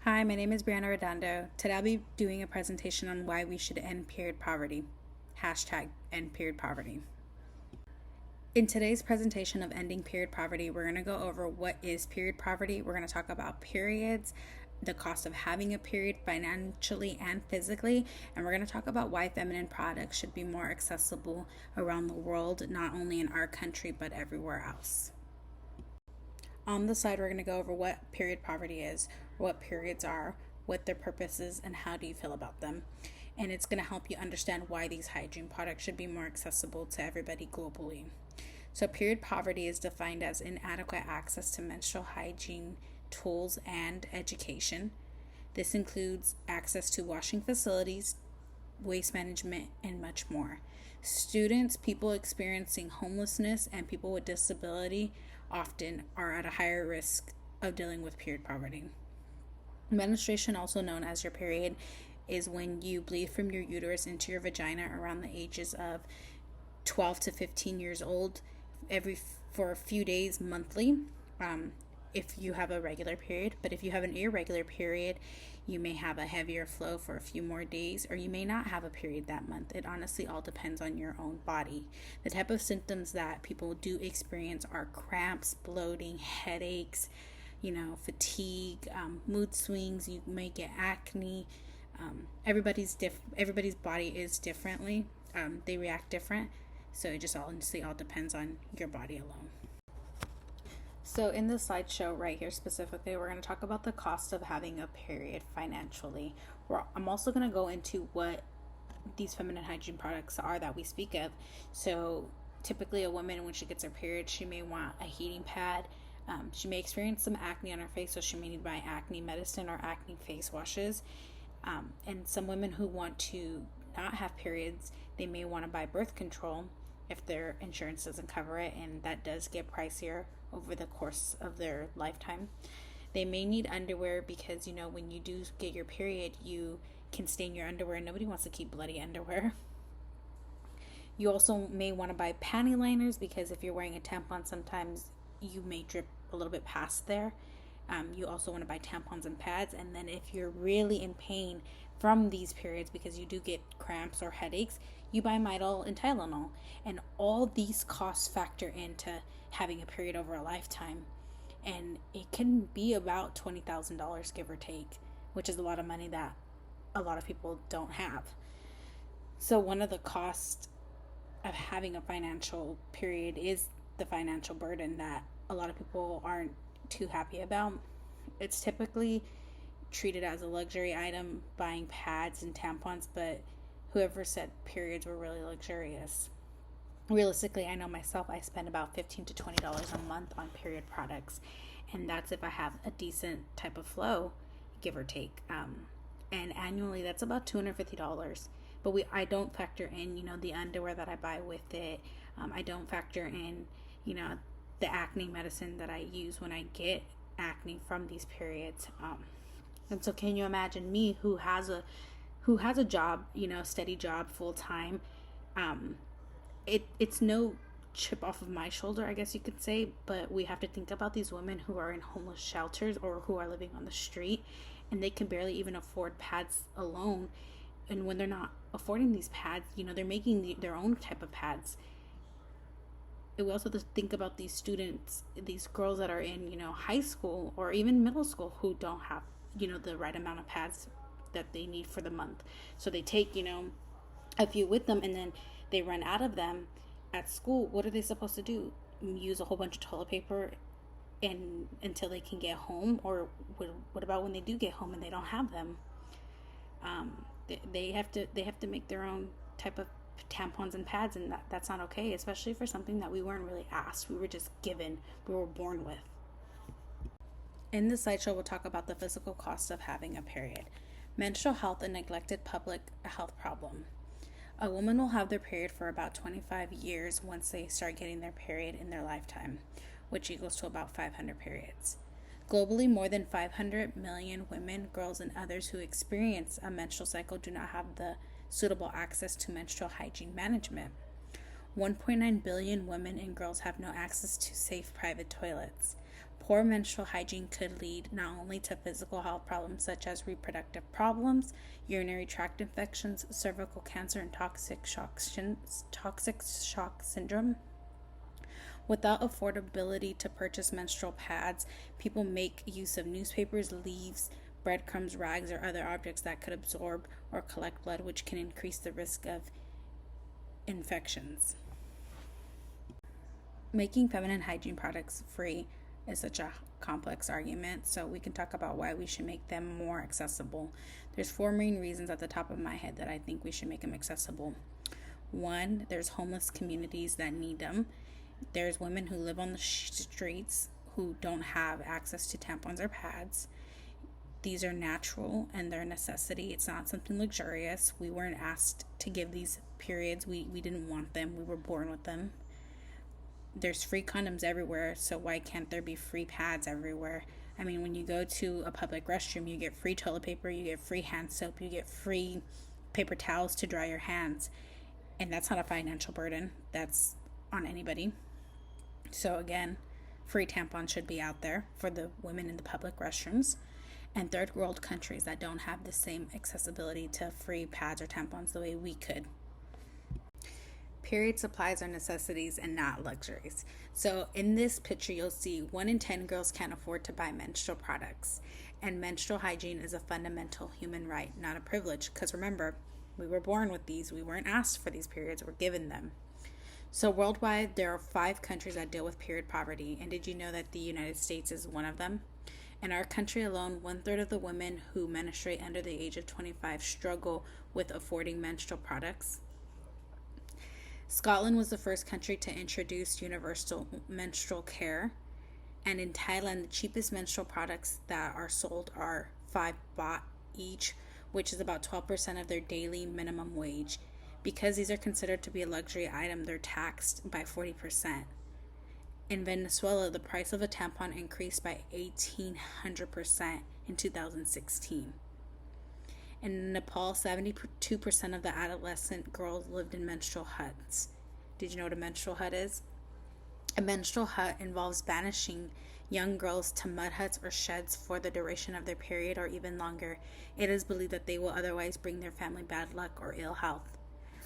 Hi, my name is Brianna Redondo. Today I'll be doing a presentation on why we should end period poverty. Hashtag end period poverty. In today's presentation of ending period poverty, we're going to go over what is period poverty. We're going to talk about periods, the cost of having a period financially and physically, and we're going to talk about why feminine products should be more accessible around the world, not only in our country, but everywhere else. On the side, we're going to go over what period poverty is, what periods are, what their purpose is, and how do you feel about them. And it's going to help you understand why these hygiene products should be more accessible to everybody globally. So, period poverty is defined as inadequate access to menstrual hygiene tools and education. This includes access to washing facilities, waste management, and much more. Students, people experiencing homelessness, and people with disability often are at a higher risk of dealing with period poverty. Menstruation, also known as your period, is when you bleed from your uterus into your vagina around the ages of 12 to 15 years old for a few days monthly. If you have a regular period, but if you have an irregular period, you may have a heavier flow for a few more days, or you may not have a period that month. It honestly all depends on your own body. The type of symptoms that people do experience are cramps, bloating, headaches, fatigue, mood swings. You may get acne. Everybody's body is differently. They react different, so it just honestly all depends on your body alone. So in the slideshow right here specifically, we're going to talk about the cost of having a period financially. I'm also going to go into what these feminine hygiene products are that we speak of. So typically a woman, when she gets her period, she may want a heating pad. She may experience some acne on her face, so she may need to buy acne medicine or acne face washes. And some women who want to not have periods, they may want to buy birth control if their insurance doesn't cover it, and that does get pricier over the course of their lifetime. They may need underwear because, when you do get your period, you can stain your underwear, and nobody wants to keep bloody underwear. You also may want to buy panty liners because if you're wearing a tampon, sometimes you may drip a little bit past there. You also want to buy tampons and pads. And then if you're really in pain from these periods because you do get cramps or headaches, you buy Midol and Tylenol. And all these costs factor into having a period over a lifetime. And it can be about $20,000, give or take, which is a lot of money that a lot of people don't have. So one of the costs of having a financial period is the financial burden that a lot of people aren't too happy about. It's typically treated as a luxury item, buying pads and tampons, but whoever said periods were really luxurious? Realistically, I know myself, I spend about $15 to $20 a month on period products, and that's if I have a decent type of flow, give or take. And annually, that's about $250. But I don't factor in, the underwear that I buy with it. I don't factor in, the acne medicine that I use when I get acne from these periods. And so can you imagine me who has a job, steady job, full time? It's no chip off of my shoulder, I guess you could say, but we have to think about these women who are in homeless shelters or who are living on the street, and they can barely even afford pads alone. And when they're not affording these pads, they're making their own type of pads. We also have to think about these students, these girls that are in, high school or even middle school who don't have, the right amount of pads that they need for the month. So they take, a few with them, and then they run out of them at school. What are they supposed to do? Use a whole bunch of toilet paper until they can get home? Or what about when they do get home and they don't have them? They have to make their own type of tampons and pads, and that's not okay, especially for something that we weren't really asked. We were just given, we were born with. In this slideshow, we'll talk about the physical cost of having a period. Menstrual health, a neglected public health problem. A woman will have their period for about 25 years once they start getting their period in their lifetime, which equals to about 500 periods. Globally, more than 500 million women, girls, and others who experience a menstrual cycle do not have the suitable access to menstrual hygiene management. 1.9 billion women and girls have no access to safe private toilets. Poor menstrual hygiene could lead not only to physical health problems such as reproductive problems, urinary tract infections, cervical cancer, and toxic shock syndrome. Without affordability to purchase menstrual pads, people make use of newspapers, leaves, breadcrumbs, rags, or other objects that could absorb or collect blood, which can increase the risk of infections. Making feminine hygiene products free is such a complex argument, so we can talk about why we should make them more accessible. There's 4 main reasons at the top of my head that I think we should make them accessible. 1, there's homeless communities that need them. There's women who live on the streets who don't have access to tampons or pads. These are natural and they're a necessity. It's not something luxurious. We weren't asked to give these periods. We didn't want them. We were born with them. There's free condoms everywhere, so why can't there be free pads everywhere? I mean, when you go to a public restroom, you get free toilet paper, you get free hand soap, you get free paper towels to dry your hands. And that's not a financial burden. That's on anybody. So again, free tampons should be out there for the women in the public restrooms. And third world countries that don't have the same accessibility to free pads or tampons the way we could. Period supplies are necessities and not luxuries. So in this picture, you'll see 1 in 10 girls can't afford to buy menstrual products. And menstrual hygiene is a fundamental human right, not a privilege. Because remember, we were born with these. We weren't asked for these periods. We're given them. So worldwide, there are 5 countries that deal with period poverty. And did you know that the United States is one of them? In our country alone, 1/3 of the women who menstruate under the age of 25 struggle with affording menstrual products. Scotland was the first country to introduce universal menstrual care. And in Thailand, the cheapest menstrual products that are sold are 5 baht each, which is about 12% of their daily minimum wage. Because these are considered to be a luxury item, they're taxed by 40%. In Venezuela, the price of a tampon increased by 1,800% in 2016. In Nepal, 72% of the adolescent girls lived in menstrual huts. Did you know what a menstrual hut is? A menstrual hut involves banishing young girls to mud huts or sheds for the duration of their period or even longer. It is believed that they will otherwise bring their family bad luck or ill health.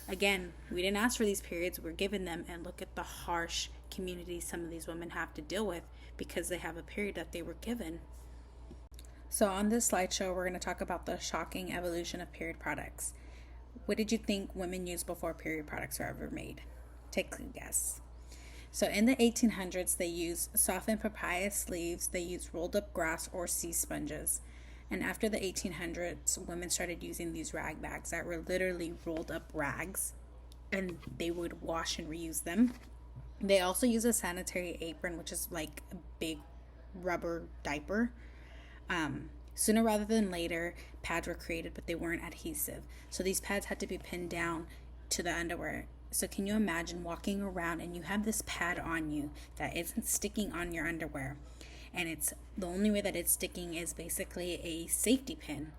Again, we didn't ask for these periods, we're given them, and look at the harsh community some of these women have to deal with because they have a period that they were given. So on this slideshow, we're going to talk about the shocking evolution of period products. What did you think women used before period products were ever made? Take a guess. So in the 1800s, they used softened papyrus leaves, they used rolled up grass or sea sponges. And after the 1800s, women started using these rag bags that were literally rolled up rags, and they would wash and reuse them. They also use a sanitary apron, which is like a big rubber diaper. Sooner rather than later, pads were created, but they weren't adhesive. So these pads had to be pinned down to the underwear. So can you imagine walking around and you have this pad on you that isn't sticking on your underwear? And it's the only way that it's sticking is basically a safety pin.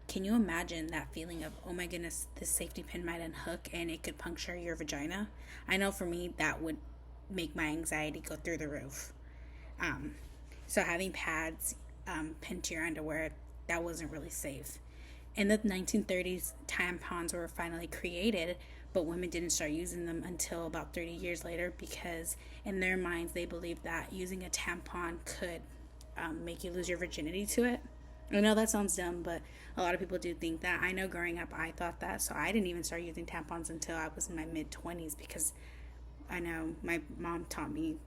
Can you imagine that feeling of, oh my goodness, this safety pin might unhook and it could puncture your vagina? I know for me, that would make my anxiety go through the roof. So having pads pinned to your underwear, that wasn't really safe. In the 1930s, tampons were finally created, but women didn't start using them until about 30 years later because in their minds, they believed that using a tampon could make you lose your virginity to it. I know that sounds dumb, but a lot of people do think that. I know growing up, I thought that, so I didn't even start using tampons until I was in my mid-20s because I know my mom taught me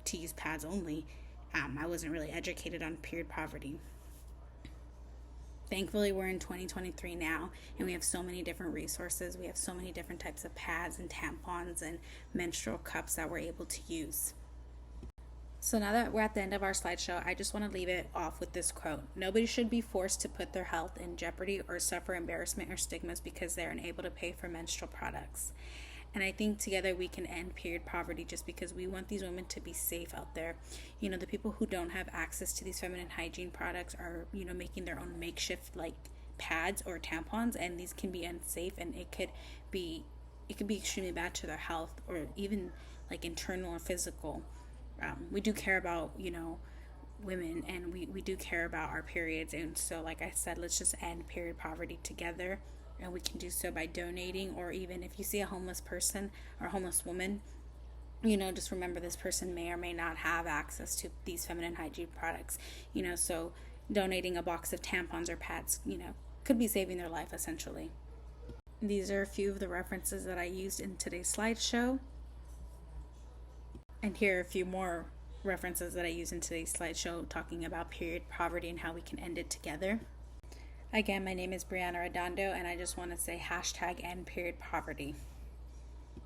to use pads only. I wasn't really educated on period poverty. Thankfully, we're in 2023 now, and we have so many different resources. We have so many different types of pads and tampons and menstrual cups that we're able to use. So now that we're at the end of our slideshow, I just want to leave it off with this quote. Nobody should be forced to put their health in jeopardy or suffer embarrassment or stigmas because they're unable to pay for menstrual products. And I think together we can end period poverty just because we want these women to be safe out there. You know, the people who don't have access to these feminine hygiene products are, making their own makeshift like pads or tampons, and these can be unsafe and it could be extremely bad to their health or even like internal or physical. We do care about, women, and we do care about our periods. And so, like I said, let's just end period poverty together. And we can do so by donating, or even if you see a homeless person or homeless woman, just remember this person may or may not have access to these feminine hygiene products, so donating a box of tampons or pads, could be saving their life essentially. These are a few of the references that I used in today's slideshow. And here are a few more references that I use in today's slideshow talking about period poverty and how we can end it together. Again, my name is Brianna Redondo, and I just want to say #end period poverty.